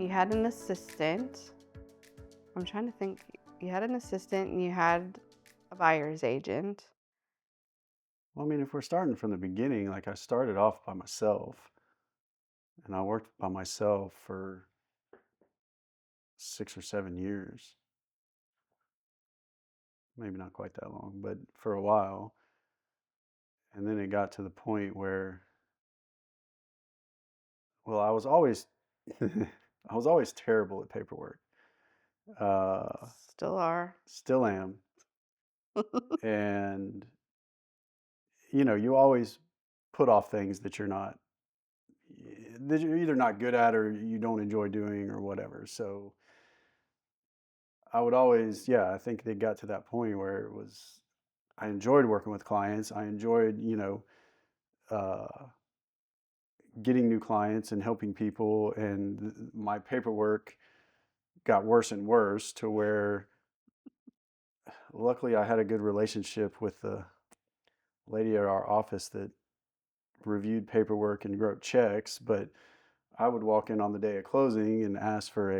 You had an assistant. I'm trying to think. You had an assistant and you had a buyer's agent. Well, I mean, if we're starting from the beginning, like I started off by myself and I worked by myself for 6 or 7 years, maybe not quite that long, but for a while. And then it got to the point where, well, I was always, I was always terrible at paperwork. Uh, Still are. Still am. And, you always put off things that you're either not good at or you don't enjoy doing or whatever. So, I would always, yeah, I think they got to that point where I enjoyed working with clients. I enjoyed, uh, getting new clients and helping people. And my paperwork got worse and worse to where luckily I had a good relationship with the lady at our office that reviewed paperwork and wrote checks. But I would walk in on the day of closing and ask for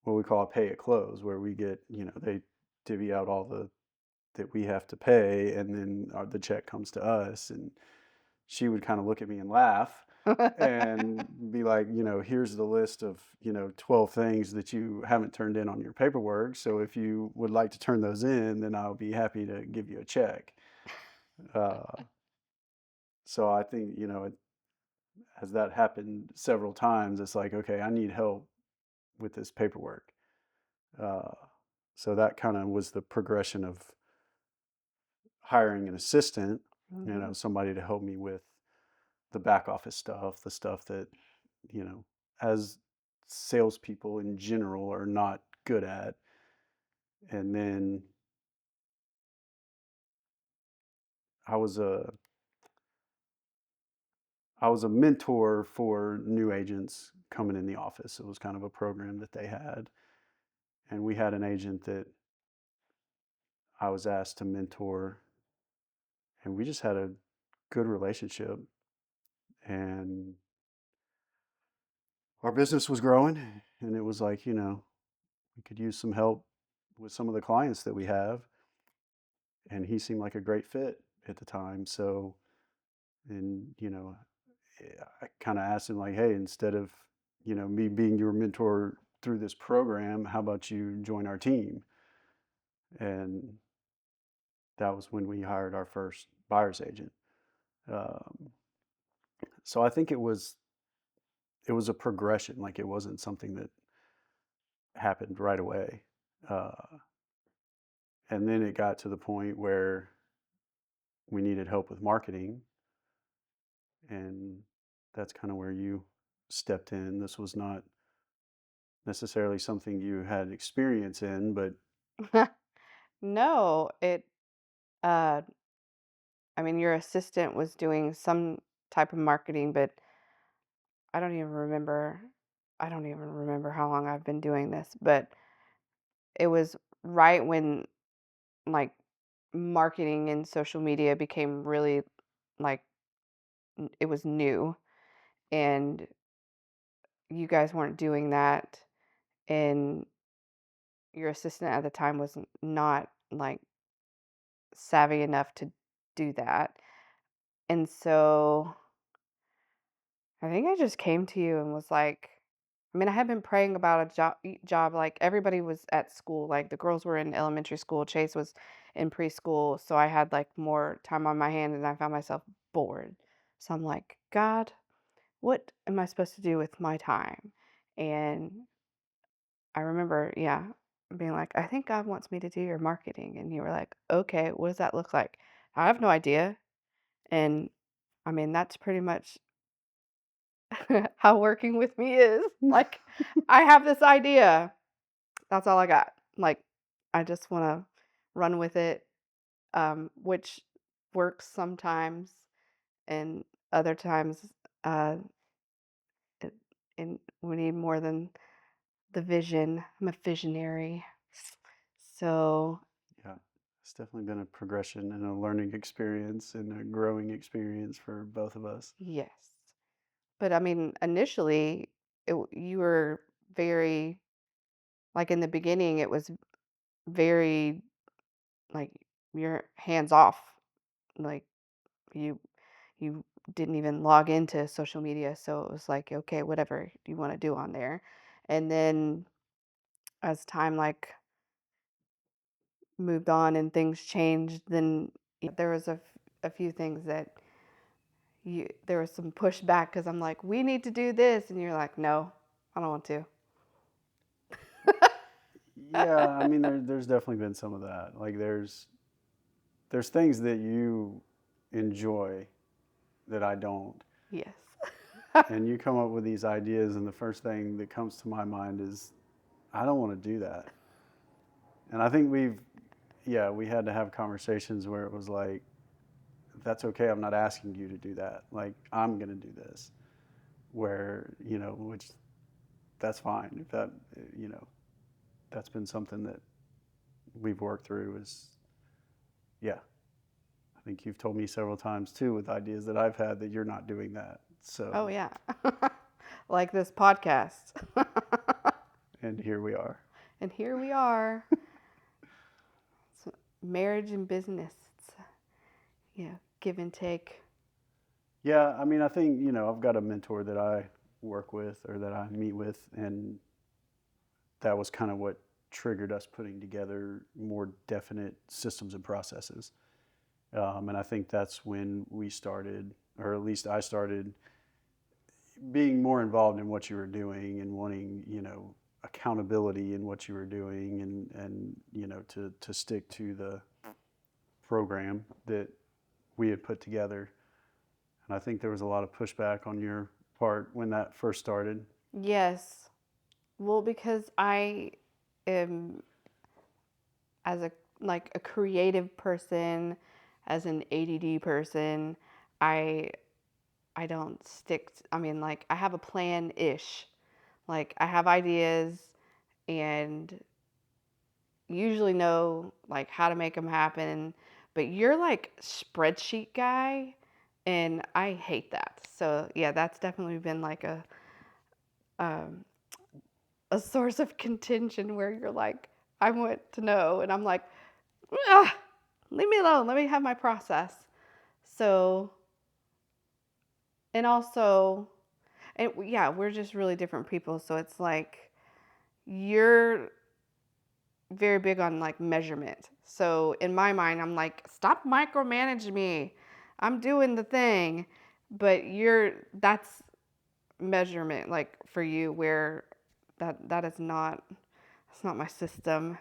what we call a pay at close, where we get, they divvy out all the that we have to pay, and then the check comes to us, and she would kind of look at me and laugh and be like, here's the list of 12 things that you haven't turned in on your paperwork. So if you would like to turn those in, then I'll be happy to give you a check. Uh, so I think as that happened several times, it's like, okay, I need help with this paperwork. Uh, so that kind of was the progression of hiring an assistant, Mhm. somebody to help me with the back office stuff, the stuff that, as salespeople in general are not good at. And then I was a I was a mentor for new agents coming in the office. It was kind of a program that they had. And we had an agent that I was asked to mentor, and we just had a good relationship. And our business was growing, and it was like, we could use some help with some of the clients that we have. And he seemed like a great fit at the time. So, and I kind of asked him like, hey, instead of me being your mentor through this program, how about you join our team? And that was when we hired our first buyer's agent. Um, so I think it was a progression. Like it wasn't something that happened right away. Uh, and then it got to the point where we needed help with marketing, and that's kind of where you stepped in. This was not necessarily something you had experience in, but No, uh I mean your assistant was doing some type of marketing, but I don't even remember I don't even remember how long I've been doing this, but it was right when like marketing and social media became really like it was new, and you guys weren't doing that, and your assistant at the time was not like savvy enough to do that. And so I think I just came to you and was like, I mean, I had been praying about a job. Like everybody was at school, like the girls were in elementary school, Chase was in preschool, so I had like more time on my hand, and I found myself bored. So I'm like, God, what am I supposed to do with my time? And I remember, yeah, being like, I think God wants me to do your marketing. And you were like, okay, what does that look like? I have no idea. And I mean, that's pretty much how working with me is. Like, I have this idea. That's all I got. Like, I just want to run with it, which works sometimes, and other times, uh, it, and we need more than the vision. I'm a visionary. So, yeah, it's definitely been a progression and a learning experience and a growing experience for both of us. yes. But I mean, initially, you were very, like, in the beginning, it was very, like, you're hands off. Like, you you didn't even log into social media, so it was like, okay, whatever you want to do on there. And then as time, like, moved on and things changed, then there was a few things that there was some pushback because I'm like, we need to do this, and you're like, no, I don't want to. Yeah, I mean, there's definitely been some of that. Like, there's things that you enjoy that I don't, Yes. and you come up with these ideas, and the first thing that comes to my mind is, I don't want to do that. And I think yeah, we had to have conversations where it was like, that's okay. I'm not asking you to do that. Like, I'm going to do this. Where, which that's fine. If that, you know, that's been something that we've worked through is, yeah. I think you've told me several times too with ideas that I've had that you're not doing that. Oh, So, yeah. Like this podcast. and here we are. And here we are. It's marriage and business. It's, give and take. Yeah, I mean, I think, I've got a mentor that I work with or that I meet with, and that was kind of what triggered us putting together more definite systems and processes. And I think that's when we started, or at least I started, being more involved in what you were doing and wanting, accountability in what you were doing, and to stick to the program that we had put together. And I think there was a lot of pushback on your part when that first started. Yes. Well, because I am, as a creative person, as an ADD person, I I don't I mean, like, I have a plan ish. Like, I have ideas and usually know, like, how to make them happen. But you're like spreadsheet guy, and I hate that. So yeah, that's definitely been like um, a source of contention where you're like, I want to know, and I'm like, ah, leave me alone. Let me have my process. So, and also, and yeah, we're just really different people. So it's like you're very big on like measurement. So in my mind, I'm like, stop micromanaging me. I'm doing the thing. But that's measurement, like for you, where that is not, that's not my system.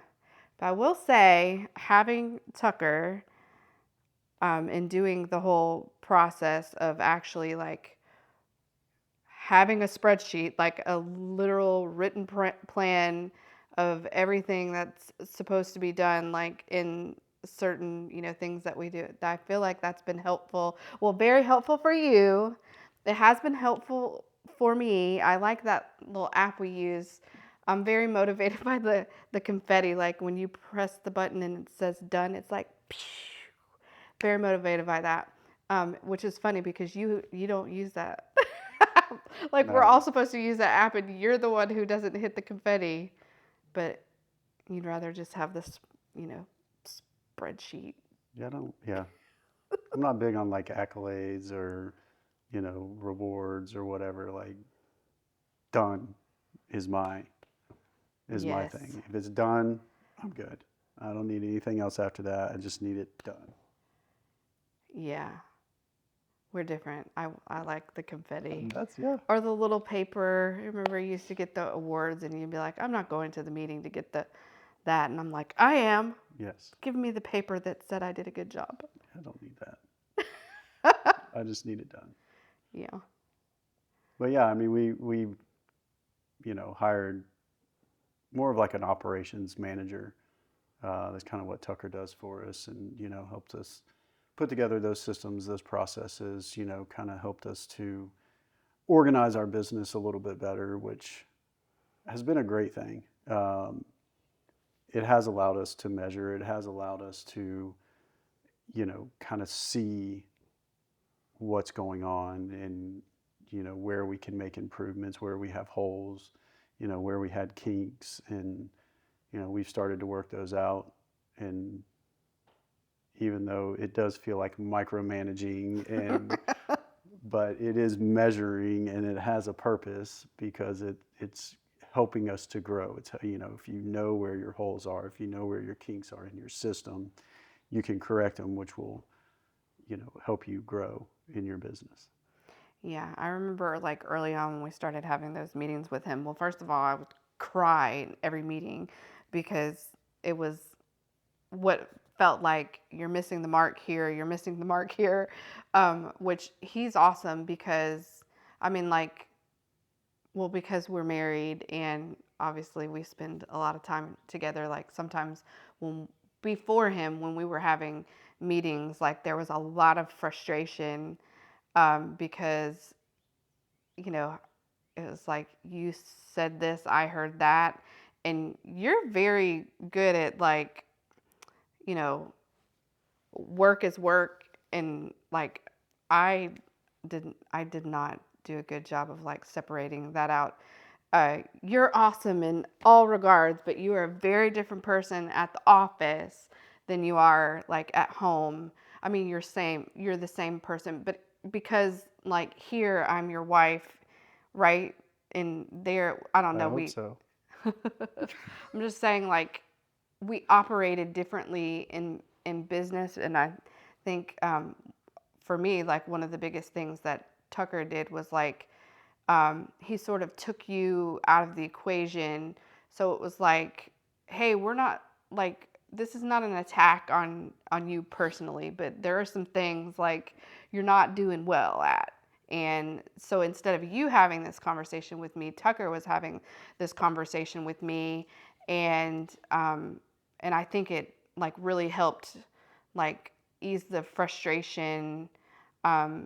But I will say, having Tucker, and doing the whole process of actually like having a spreadsheet, like a literal written plan of everything that's supposed to be done, like in certain, things that we do. I feel like that's been helpful. Well, very helpful for you. It has been helpful for me. I like that little app we use. I'm very motivated by the confetti. Like when you press the button and it says done, it's like, very motivated by that. Which is funny because you don't use that. Like we're all No, supposed to use that app, and you're the one who doesn't hit the confetti, but you'd rather just have this, you know, spreadsheet. yeah, I don't, yeah. I'm not big on like accolades or, rewards or whatever. Like, done is my Yes. thing. If it's done, I'm good. I don't need anything else after that. I just need it done. Yeah. We're different. I like the confetti. That's yeah. Or the little paper. Remember you used to get the awards and you'd be like, I'm not going to the meeting to get that, and I'm like, I am. Yes. Give me the paper that said I did a good job. I don't need that. I just need it done. Yeah. But yeah, I mean, we hired more of like an operations manager. That's kind of what Tucker does for us, and helped us put together those systems, those processes. Kind of helped us to organize our business a little bit better, which has been a great thing. It has allowed us to measure. It has allowed us to, kind of see what's going on, and where we can make improvements, where we have holes, where we had kinks, and we've started to work those out. And even though it does feel like micromanaging, but it is measuring and it has a purpose because it's helping us to grow. It's, if you know where your holes are, if you know where your kinks are in your system, you can correct them, which will, help you grow in your business. Yeah, I remember like early on when we started having those meetings with him. Well, first of all, I would cry in every meeting because it was what felt like you're missing the mark here, you're missing the mark here, which he's awesome because, I mean, like, well, because we're married and obviously we spend a lot of time together. Like sometimes when before him, when we were having meetings, like there was a lot of frustration because, you know, it was like you said this, I heard that, and you're very good at like, you know, work is work, and like I I did not do a good job of like separating that out. You're awesome in all regards, but you are a very different person at the office than you are like at home. I mean, you're the same person, but because like here I'm your wife, right? And there, I don't I know, hope so. I'm just saying like we operated differently in business, and I think for me, like one of the biggest things that Tucker did was like he sort of took you out of the equation. So it was like, hey, we're not like this is not an attack on you personally, but there are some things like you're not doing well at. And so instead of you having this conversation with me, Tucker was having this conversation with me, and I think it like really helped like ease the frustration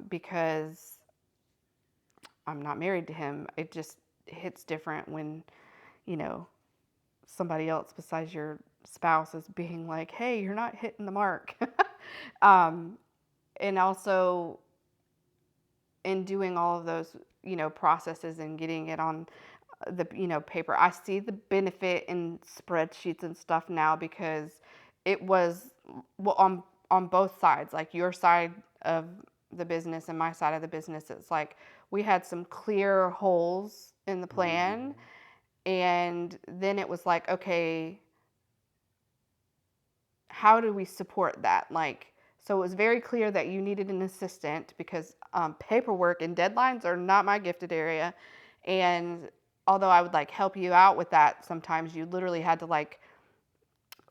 because I'm not married to him. It just hits different when, you know, somebody else besides your spouse is being like, hey, you're not hitting the mark. um, and also in doing all of those, processes and getting it on the, paper, I see the benefit in spreadsheets and stuff now because it was well, on both sides, like your side of the business and my side of the business. It's like we had some clear holes in the plan, Mm-hmm. and then it was like, okay, how do we support that? Like, so it was very clear that you needed an assistant because paperwork and deadlines are not my gifted area. And although I would like help you out with that, sometimes you literally had to like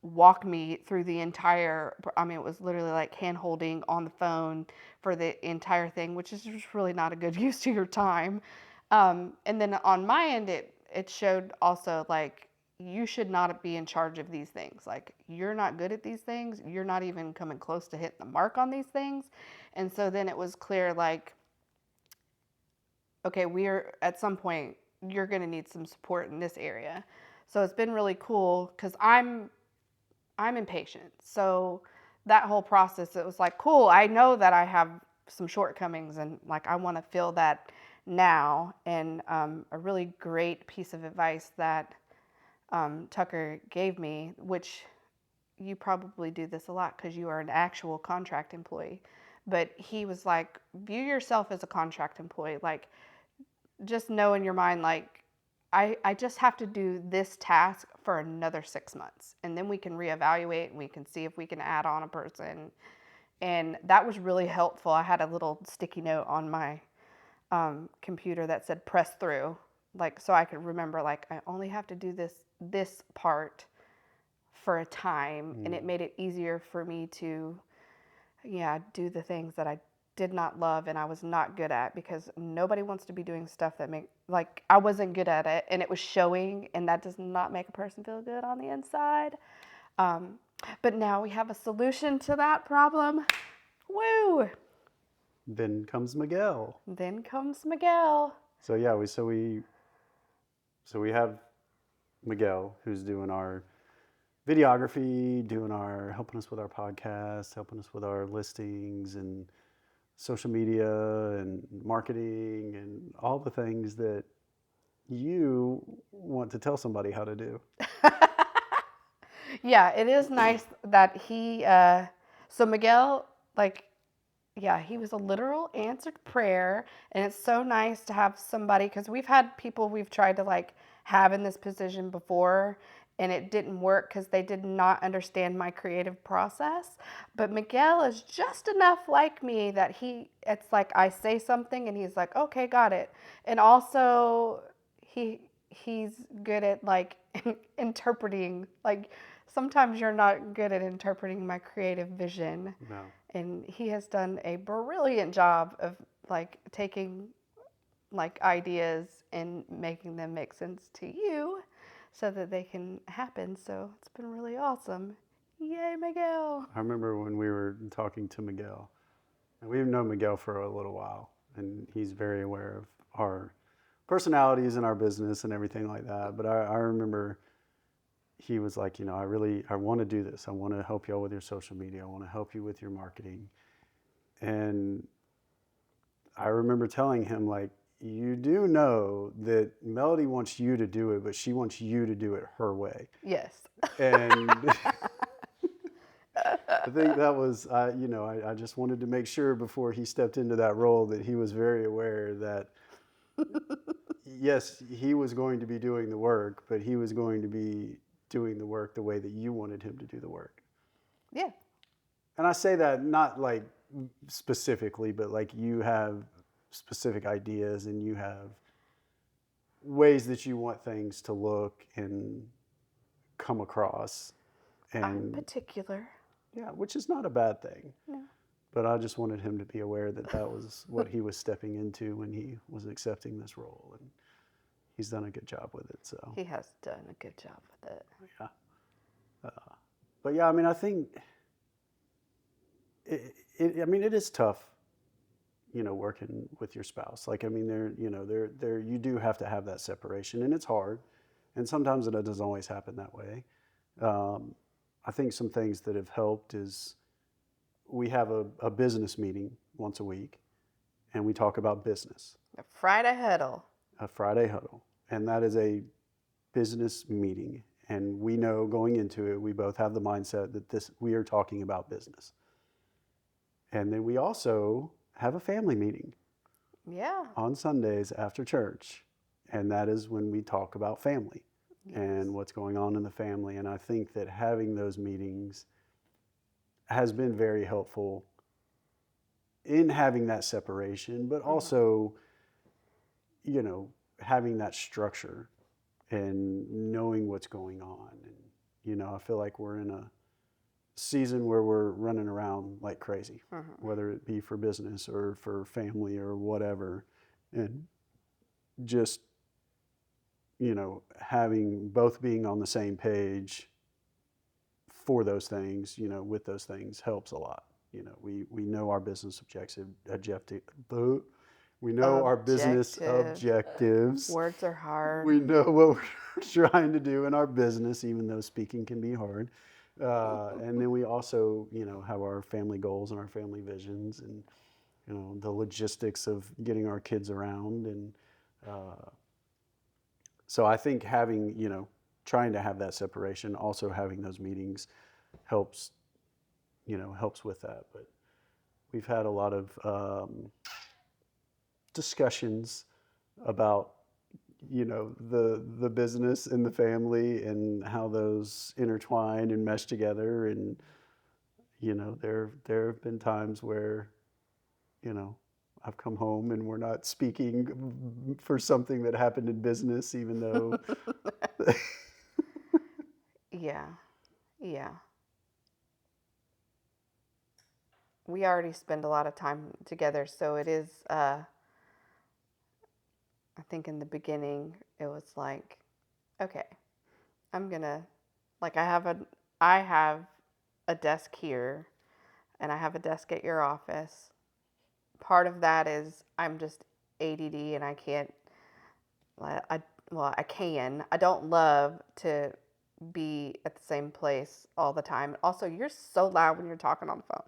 walk me through the entire, I mean, it was literally like hand holding on the phone for the entire thing, which is just really not a good use of your time. And then on my end, it showed also like you should not be in charge of these things. Like you're not good at these things. You're not even coming close to hitting the mark on these things. And so then it was clear like, okay, we're at some point you're going to need some support in this area. So it's been really cool because I'm impatient. So that whole process, it was like, cool, I know that I have some shortcomings and like I want to fill that now. And a really great piece of advice that Tucker gave me, which you probably do this a lot because you are an actual contract employee. But he was like, view yourself as a contract employee. Like, just know in your mind, like, I just have to do this task for another 6 months and then we can reevaluate and we can see if we can add on a person. And that was really helpful. I had a little sticky note on my computer that said press through, like so I could remember like I only have to do this part for a time, and it Mm. made it easier for me to yeah, do the things that I did not love and I was not good at because nobody wants to be doing stuff that make like I wasn't good at it and it was showing, and that does not make a person feel good on the inside. Um, but now we have a solution to that problem. Woo! Then comes Miguel. Then comes Miguel. So yeah, we have Miguel who's doing our videography, doing our helping us with our podcast, helping us with our listings, and social media and marketing and all the things that you want to tell somebody how to do. Yeah, it is nice that so Miguel, like, yeah, he was a literal answered prayer. And it's so nice to have somebody, because we've had people we've tried to like have in this position before, and it didn't work because they did not understand my creative process. But Miguel is just enough like me that it's like I say something and he's like, okay, got it. And also, he's good at like interpreting. Like, sometimes you're not good at interpreting my creative vision, No. and he has done a brilliant job of like taking like ideas and making them make sense to you so that they can happen. So it's been really awesome. Yay, Miguel. I remember when we were talking to Miguel, and we've known Miguel for a little while, and he's very aware of our personalities in our business and everything like that. But I remember he was like, I want to do this. I want to help y'all with your social media. I want to help you with your marketing. And I remember telling him, like, you do know that Melody wants you to do it, but she wants you to do it her way. Yes. And I think that was, I just wanted to make sure before he stepped into that role that he was very aware that, yes, he was going to be doing the work, but he was going to be doing the work the way that you wanted him to do the work. Yeah. And I say that not like specifically, but like you have specific ideas and you have ways that you want things to look and come across. I'm And particular. yeah, which is not a bad thing. No. But I just wanted him to be aware that that was what he was stepping into when he was accepting this role. And he's done a good job with it. So, He has done a good job with it. yeah. But yeah, I mean, I think it is tough, working with your spouse. Like, I mean, you do have to have that separation, and it's hard, and sometimes it doesn't always happen that way. Um, I think some things that have helped is we have a business meeting once a week, and we talk about business, A Friday huddle. a Friday huddle, and that is a business meeting. And we know going into it, we both have the mindset that we are talking about business. And then we also have a family meeting Yeah. on Sundays after church. And that is when we talk about family Yes. and what's going on in the family. And I think that having those meetings has been very helpful in having that separation, but also, having that structure and knowing what's going on. And, I feel like we're in a season where we're running around like crazy, whether it be for business or for family or whatever. And just, having both being on the same page for those things, with those things helps a lot. We know our business we know our business Objective. objectives. Words are hard. We know what we're trying to do in our business, even though speaking can be hard. And then we also, have our family goals and our family visions and, the logistics of getting our kids around. And so I think having, trying to have that separation, also having those meetings helps, helps with that. But we've had a lot of discussions about the business and the family and how those intertwine and mesh together. And there have been times where I've come home and we're not speaking for something that happened in business, even though Yeah. Yeah. We already spend a lot of time together, so it is I think in the beginning it was like, okay, I'm gonna like I have a desk here and I have a desk at your office. Part of that is I'm just ADD and I can't I well, I can. I don't love to be at the same place all the time. Also, you're so loud when you're talking on the phone.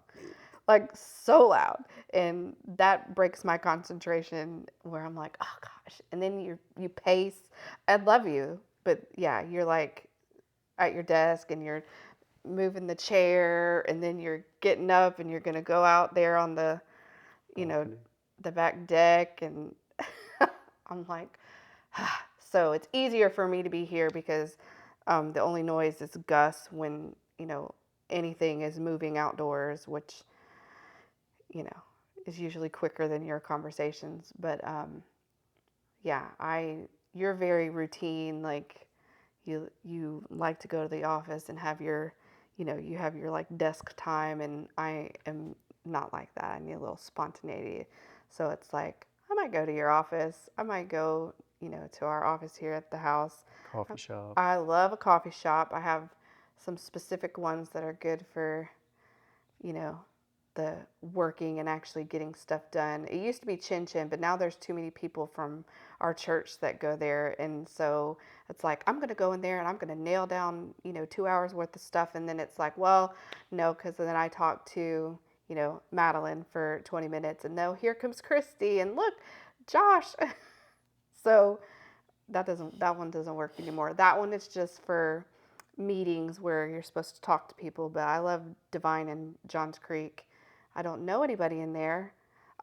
like so loud, and that breaks my concentration where I'm like, oh gosh. And then you pace. I love you, but yeah, you're like at your desk and you're moving the chair, and then you're getting up and you're gonna go out there on the, you know, Balcony. the back deck, and I'm like, so it's easier for me to be here because the only noise is Gus when, anything is moving outdoors, which, you know, is usually quicker than your conversations. But yeah, you're very routine. Like you like to go to the office and have your, you have your like desk time, and I am not like that. I need a little spontaneity. So it's like I might go to your office. I might go, to our office here at the house. Coffee shop. I love a coffee shop. I have some specific ones that are good for, you know, the working and actually getting stuff done. It used to be Chin Chin, but now there's too many people from our church that go there. And so it's like, I'm going to go in there and I'm going to nail down, 2 hours worth of stuff. And then it's like, well, no, because then I talk to, Madeline for 20 minutes, and no, here comes Christy, and look, Josh. So that one doesn't work anymore. That one is just for meetings where you're supposed to talk to people. But I love Divine and Johns Creek. I don't know anybody in there.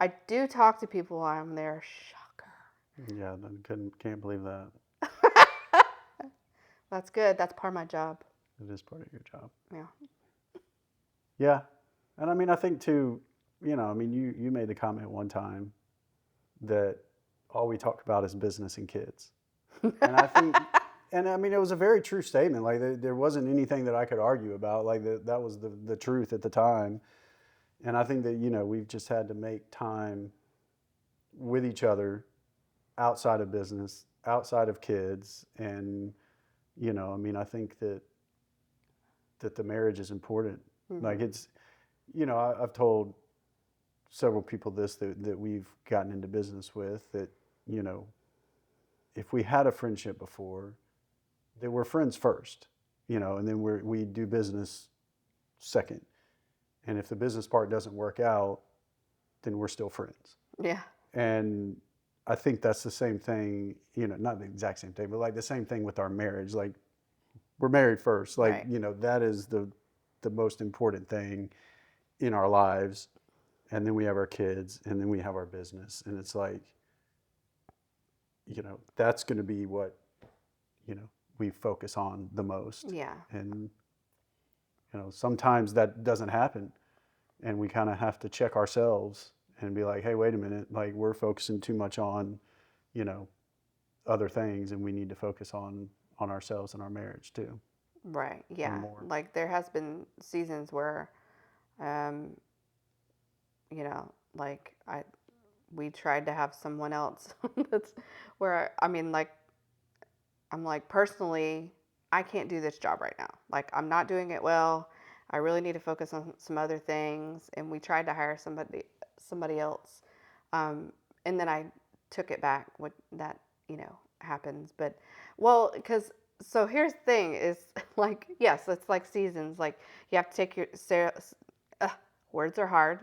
I do talk to people while I'm there. Yeah, can't believe that. Shocker. That's good. That's part of my job. It is part of your job. Yeah. Yeah, and I mean, I think too. I mean, you made the comment one time that all we talk about is business and kids, and I think, and I mean, it was a very true statement. Like there wasn't anything that I could argue about. Like that was the truth at the time, and I think that we've just had to make time with each other outside of business, outside of kids, and I mean, I think that the marriage is important. Like Mm-hmm. it's, I've told several people this that we've gotten into business with that, you know, if we had a friendship before, that we're friends first, and then we do business second. And if the business part doesn't work out, then we're still friends. Yeah. And I think that's the same thing, not the exact same thing, but like the same thing with our marriage. Like we're married first. Like, Right. that is the most important thing in our lives. And then we have our kids, and then we have our business. And it's like, that's going to be what, we focus on the most. Yeah. And, sometimes that doesn't happen. And we kind of have to check ourselves and be like, hey, wait a minute. Like we're focusing too much on, you know, other things, and we need to focus on ourselves and our marriage too, Right. or Yeah. more. Like there has been seasons where, um, like we tried to have someone else. That's where I mean, like I'm like, personally, I can't do this job right now. Like, I'm not doing it well. I really need to focus on some other things. And we tried to hire somebody else. Um, and then I took it back when that, happens. But, well, because, so here's the thing is like, yes, it's like seasons. Like, you have to take uh, words are hard.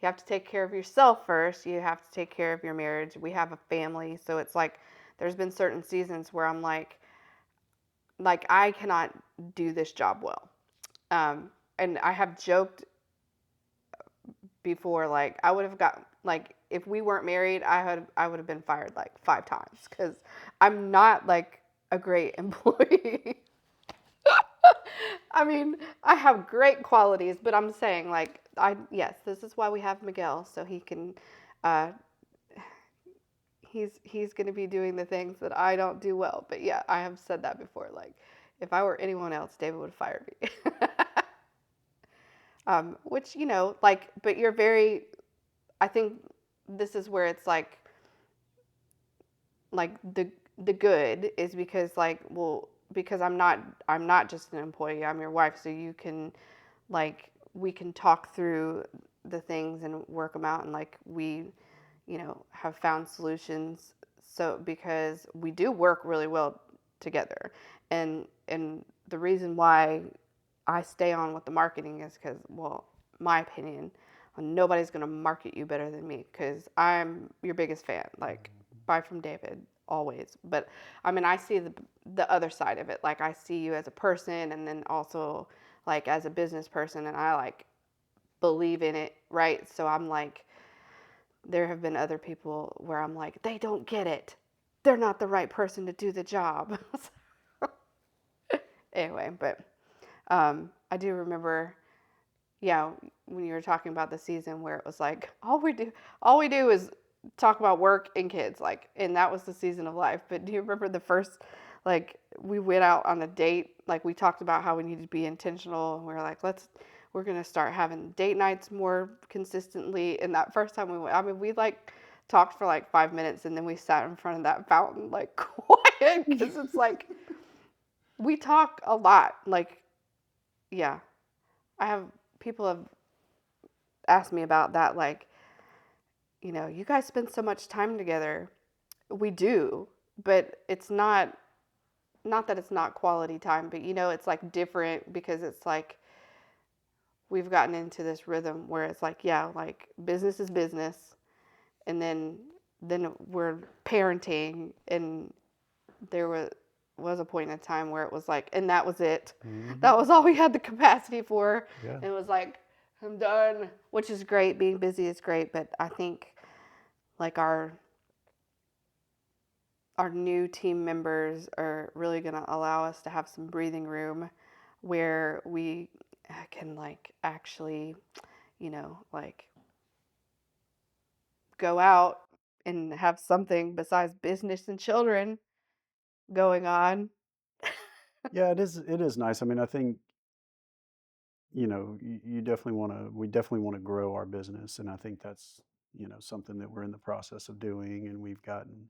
You have to take care of yourself first. You have to take care of your marriage. We have a family. So it's like, there's been certain seasons where I'm like I cannot do this job well. And I have joked before, like I would have got like if we weren't married, I would have been fired like 5 times because I'm not like a great employee. I mean, I have great qualities, but I'm saying like yes, this is why we have Miguel so he can uh, he's going to be doing the things that I don't do well. But yeah, I have said that before. Like, if I were anyone else, David would have fired me. Which like, but you're very. I think this is where it's like the good is because like well because I'm not just an employee. I'm your wife, so you can like we can talk through the things and work them out, and like we have found solutions. So because we do work really well together, and the reason why I stay on with the marketing is because, well, my opinion, Nobody's gonna market you better than me because I'm your biggest fan. Like, Mhm. buy from David always. But I mean, I see the other side of it. Like, I see you as a person, and then also like as a business person, and I like believe in it, right? So I'm like, there have been other people where I'm like, they don't get it. They're not the right person to do the job. Anyway, but I do remember, yeah, when you were talking about the season where it was like all we do is talk about work and kids, like, and that was the season of life. But do you remember the first, like, we went out on a date, like we talked about how we needed to be intentional, and we were like, we're gonna start having date nights more consistently. And that first time we went, I mean, we like talked for like 5 minutes, and then we sat in front of that fountain like quiet because it's like we talk a lot. Like, yeah, I have people have asked me about that, like, you guys spend so much time together. We do, but it's not that it's not quality time, but it's like different because it's like we've gotten into this rhythm where it's like, yeah, like business is business, and then we're parenting, and there was a point in time where it was like, and that was it. That Mhm. was all we had the capacity for. Yeah. And it was like, I'm done, which is great. Being busy is great, but I think like our new team members are really going to allow us to have some breathing room where we can like actually, like go out and have something besides business and children going on. Yeah, it is nice. I mean, I think, you definitely we definitely want to grow our business. And I think that's, something that we're in the process of doing. And we've gotten,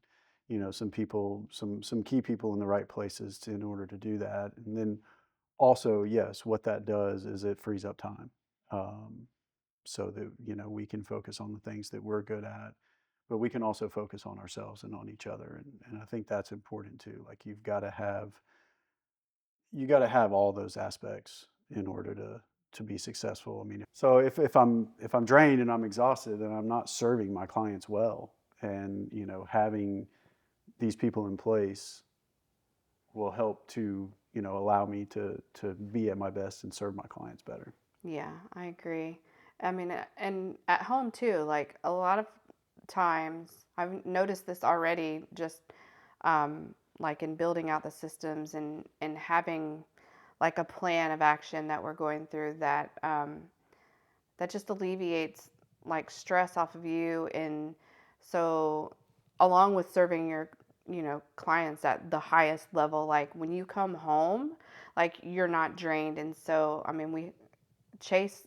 some people, some key people in the right places in order to do that. And then also, yes, what that does is it frees up time. Um, so that, we can focus on the things that we're good at, but we can also focus on ourselves and on each other. And I think that's important too. Like you got to have all those aspects in order to be successful. I mean, so if I'm drained and I'm exhausted, then I'm not serving my clients well. And having these people in place will help to allow me to be at my best and serve my clients better. Yeah, I agree. I mean, and at home too, like a lot of times I've noticed this already just like in building out the systems and having like a plan of action that we're going through that just alleviates like stress off of you. And so along with serving your clients at the highest level, like when you come home, like you're not drained. And so I mean, we Chase,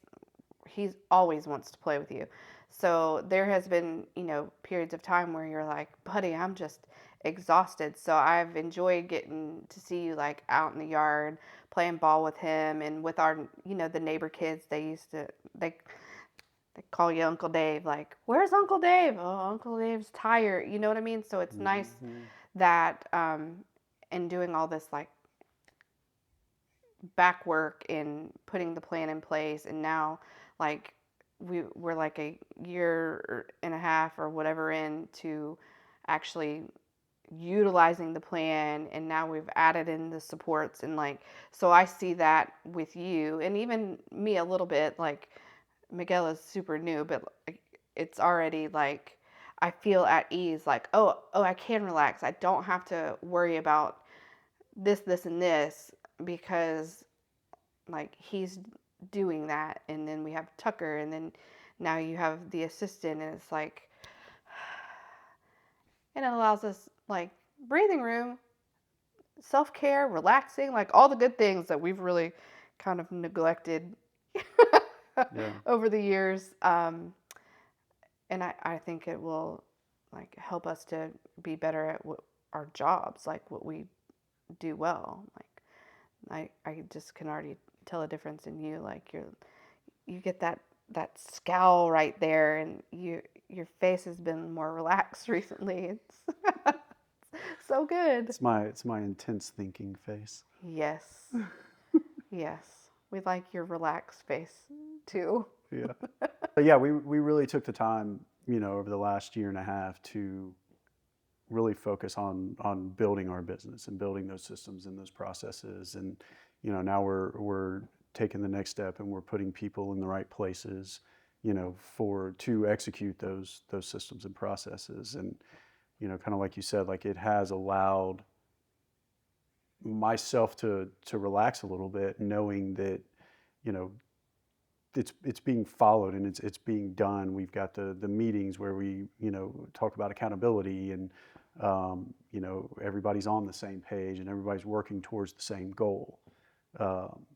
he always wants to play with you. So there has been, periods of time where you're like, buddy, I'm just exhausted. So I've enjoyed getting to see you like out in the yard playing ball with him and with our, the neighbor kids. They call you Uncle Dave. Like, where's Uncle Dave? Oh, Uncle Dave's tired. You know what I mean? So it's nice Hmm. that in doing all this like back work in putting the plan in place, and now like we're like a year and a half or whatever into actually utilizing the plan, and now we've added in the supports, and like, so I see that with you and even me a little bit. Like, Miguel is super new, but like, it's already like I feel at ease, like, oh, I can relax, I don't have to worry about this and this, because like he's doing that. And then we have Tucker, and then now you have the assistant, and it's like, and it allows us like breathing room, self-care, relaxing, like all the good things that we've really kind of neglected Yeah. over the years. And I think it will like help us to be better at what our jobs, like what we do well. Like I just can already tell a difference in you. Like you get that scowl right there, and your face has been more relaxed recently. It's so good. It's my intense thinking face. Yes. Yes. We like your relaxed face too. Yeah. But yeah, we really took the time, over the last year and a half to really focus on building our business and building those systems and those processes. And now we're taking the next step and we're putting people in the right places, for to execute those systems and processes. And kind of like you said, like it has allowed myself to relax a little bit, knowing that you know it's being followed and it's being done. We've got the meetings where we talk about accountability, and everybody's on the same page and everybody's working towards the same goal. Um,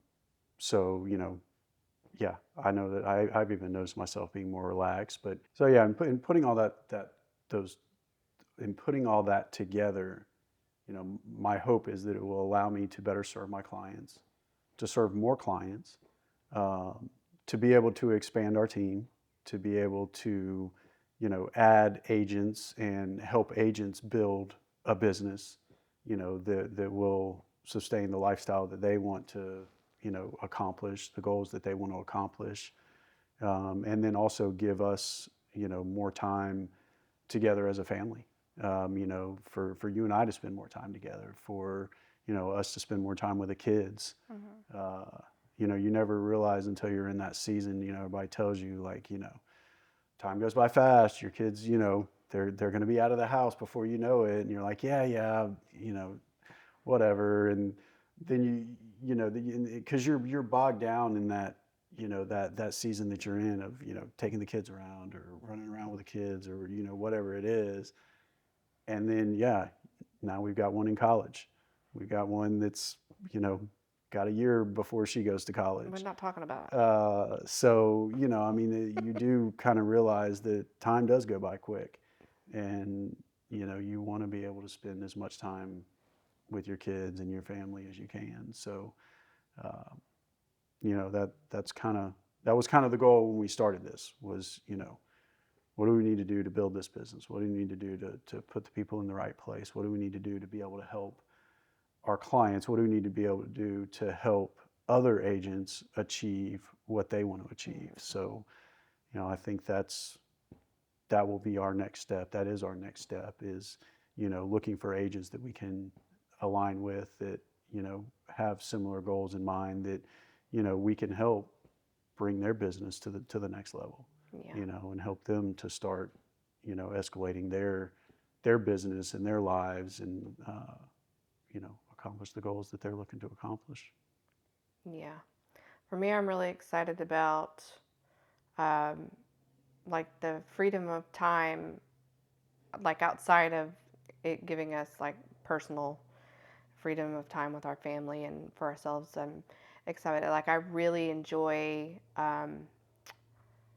so yeah, I know that I've even noticed myself being more relaxed. But so yeah, in putting all those in putting all that together, my hope is that it will allow me to better serve my clients, to serve more clients, um, to be able to expand our team, to be able to, add agents and help agents build a business, that will sustain the lifestyle that they want to, accomplish, the goals that they want to accomplish, and then also give us, more time together as a family. For you and I to spend more time together, for us to spend more time with the kids. Hmm. Uh, you never realize until you're in that season. Everybody tells you like, time goes by fast. Your kids, they're going to be out of the house before you know it, and you're like, yeah, yeah, whatever. And then because you're bogged down in that, that season that you're in of taking the kids around or running around with the kids or whatever it is. And then yeah, now we've got one in college. We've got one that's you know got a year before she goes to We're college. not talking about So I mean, you do kind of realize that time does go by quick, and you want to be able to spend as much time with your kids and your family as you can. So uh, that was kind of the goal when we started this was what do we need to do to build this business? What do we need to do to put the people in the right place? What do we need to do to be able to help our clients? What do we need to be able to do to help other agents achieve what they want to achieve? So, I think that will be our next step. That is our next step is, looking for agents that we can align with that, have similar goals in mind that, we can help bring their business to the next level, yeah, and help them to start, escalating their business and their lives and accomplish the goals that they're looking to accomplish. yeah. For me, I'm really excited about um, like the freedom of time, like outside of it giving us like personal freedom of time with our family and for ourselves. I'm excited. Like I really enjoy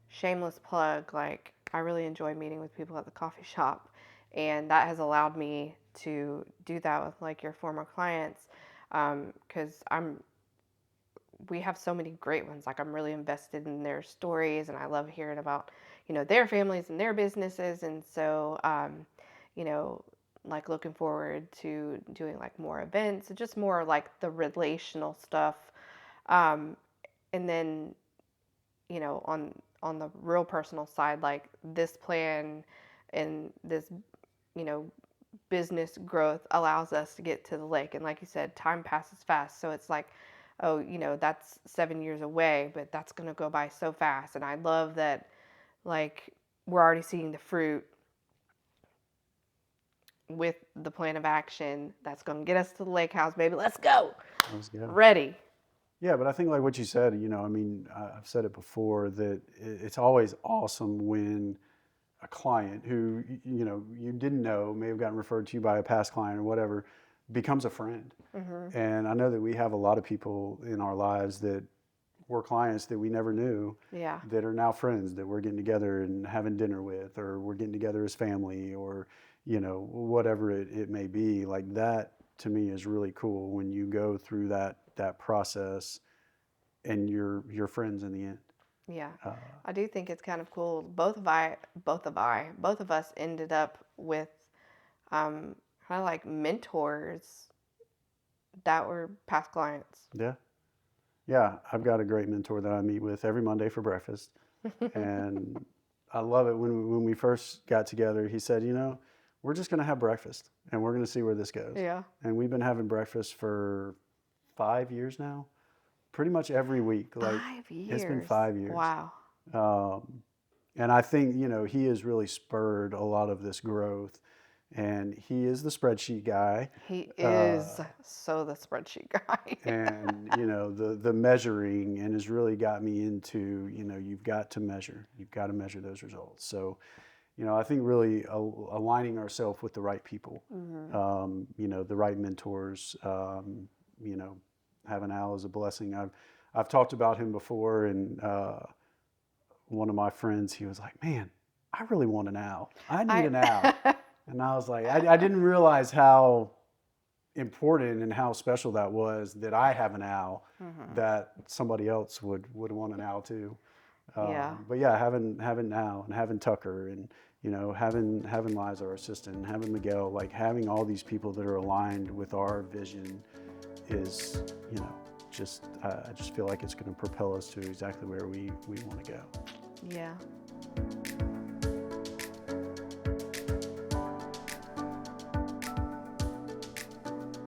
shameless plug. Like I really enjoy meeting with people at the coffee shop, and that has allowed me to do that with like your former clients because I'm we have so many great ones. Like I'm really invested in their stories, and I love hearing about their families and their businesses, and so you know like looking forward to doing like more events, just more like the relational stuff, um, and then on the real personal side, like this plan and this you know business growth allows us to get to the lake. And like you said, time passes fast. So it's like, oh, that's 7 years away, but that's going to go by so fast. And I love that, like, we're already seeing the fruit with the plan of action that's going to get us to the lake house, baby. Let's go. Let's go. Ready. Yeah, but I think like what you said, I mean, I've said it before that it's always awesome when a client who you didn't know, may have gotten referred to you by a past client or whatever, becomes a friend. Hmm. And I know that we have a lot of people in our lives that were clients that we never knew Yeah. that are now friends that we're getting together and having dinner with, or we're getting together as family, or whatever it may be. Like that to me is really cool when you go through that process and you're friends in the end. Yeah. Uh, I do think it's kind of cool. Both of us ended up with um, kind of like mentors that were past clients. yeah, yeah. I've got a great mentor that I meet with every Monday for breakfast. And I love it when we first got together. He said, we're just going to have breakfast and we're going to see where this goes. Yeah. And we've been having breakfast for 5 years now, pretty much every week. Like, Five it's been years. 5 years. Wow. Um, and I think, he has really spurred a lot of this growth. And he is the spreadsheet guy. He Uh, is so the spreadsheet guy. and the measuring, and has really got me into, you've got to measure those results. So I think really aligning ourselves with the right people, Hmm. the right mentors. You know Having Al is a blessing. I've talked about him before, and one of my friends, he was like, man, I really want an Al. I need I an Al. And I was like, I didn't realize how important and how special that was, that I have an Al, Mhm. that somebody else would want an Al too. Yeah. But yeah, having Al and having Tucker, and having Liza, our assistant, and having Miguel, like having all these people that are aligned with our vision is, just I just feel like it's going to propel us to exactly where we want to go. Yeah.